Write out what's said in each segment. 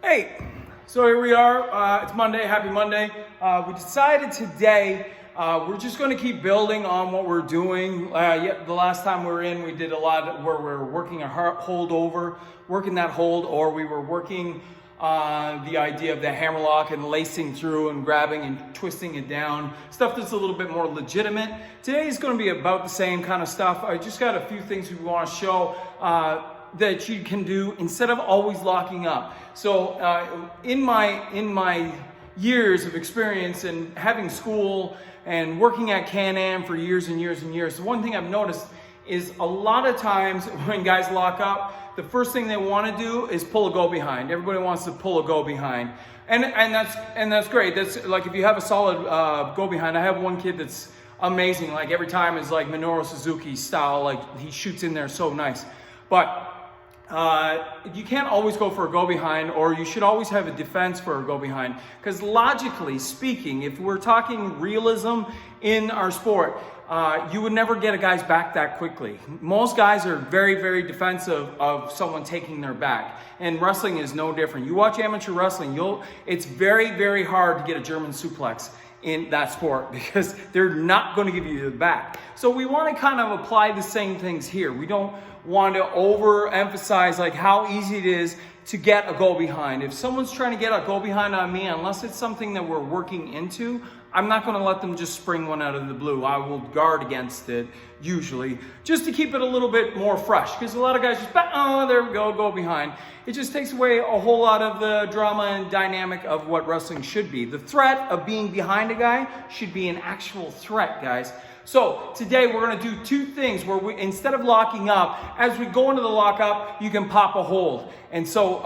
Hey, so here we are. It's Monday. Happy Monday. We decided today we're just going to keep building on what we're doing. The last time we were in, we did a lot where we were working a hold over, working that hold, or we were working the idea of the hammerlock and lacing through and grabbing and twisting it down. Stuff that's a little bit more legitimate. Today is going to be about the same kind of stuff. I just got a few things we want to show that you can do instead of always locking up. So in my years of experience and having school and working at Can-Am for years and years and years, the one thing I've noticed is a lot of times when guys lock up, the first thing they want to do is pull a go behind. Everybody wants to pull a go behind, and that's great. That's like if you have a solid go behind. I have one kid that's amazing. Like every time is like Minoru Suzuki style. Like he shoots in there so nice, but you can't always go for a go behind, or you should always have a defense for a go behind. Because logically speaking, if we're talking realism in our sport, you would never get a guy's back that quickly. Most guys are very, very defensive of someone taking their back. And wrestling is no different. You watch amateur wrestling, it's very, very hard to get a German suplex in that sport because they're not going to give you the back. So we want to kind of apply the same things here. We don't want to overemphasize like how easy it is to get a go behind. If someone's trying to get a go behind on me, unless it's something that we're working into, I'm not going to let them just spring one out of the blue. I will guard against it usually just to keep it a little bit more fresh, because a lot of guys just, oh, there we go behind. It just takes away a whole lot of the drama and dynamic of what wrestling should be. The threat of being behind a guy should be an actual threat, guys. So today we're going to do two things where we, instead of locking up, as we go into the lockup, you can pop a hold. And so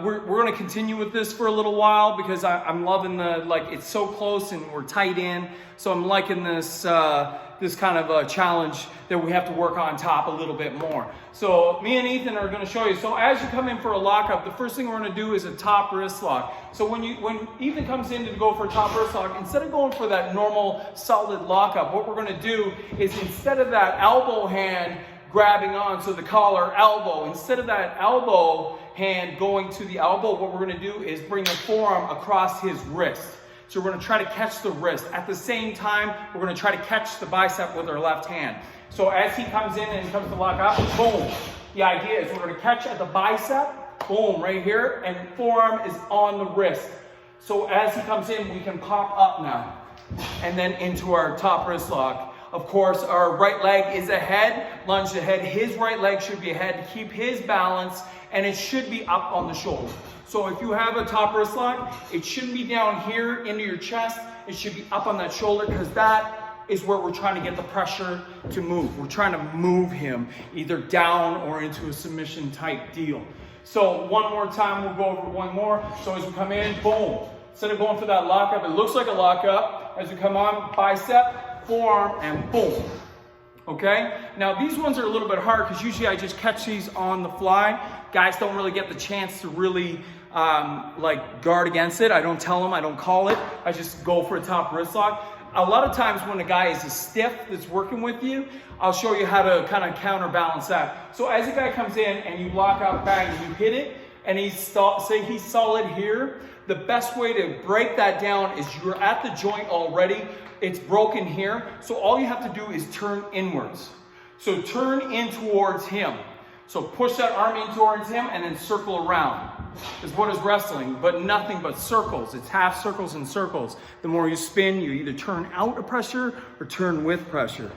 we're going to continue with this for a little while because I'm loving it's so close and we're tight in. So I'm liking this this kind of a challenge that we have to work on top a little bit more. So me and Ethan are going to show you. So as you come in for a lockup, the first thing we're going to do is a top wrist lock. So when Ethan comes in to go for a top wrist lock, instead of going for that normal solid lockup, what we're going to do is instead of that elbow hand grabbing on, so the collar elbow, instead of that elbow hand going to the elbow, what we're going to do is bring the forearm across his wrist. So we're going to try to catch the wrist. At the same time, we're going to try to catch the bicep with our left hand. So as he comes in and comes to lock up, boom. The idea is we're going to catch at the bicep, boom, right here, and forearm is on the wrist. So as he comes in, we can pop up now, and then into our top wrist lock. Of course, our right leg is ahead, lunged ahead. His right leg should be ahead to keep his balance, and it should be up on the shoulder. So if you have a top wrist lock, it shouldn't be down here into your chest. It should be up on that shoulder, because that is where we're trying to get the pressure to move. We're trying to move him either down or into a submission type deal. So one more time, we'll go over one more. So as we come in, boom. Instead of going for that lockup, it looks like a lockup. As we come on, bicep, forearm, and boom. Okay? Now these ones are a little bit hard because usually I just catch these on the fly. Guys don't really get the chance to really guard against it. I don't tell them, I don't call it. I just go for a top wrist lock. A lot of times when a guy is a stiff that's working with you, I'll show you how to kind of counterbalance that. So as a guy comes in and you lock out, bang, you hit it, and say he's solid here, the best way to break that down is you're at the joint already. It's broken here. So all you have to do is turn inwards. So turn in towards him. So push that arm in towards him and then circle around. Is what is wrestling, but nothing but circles. It's half circles and circles. The more you spin, you either turn out of pressure or turn with pressure.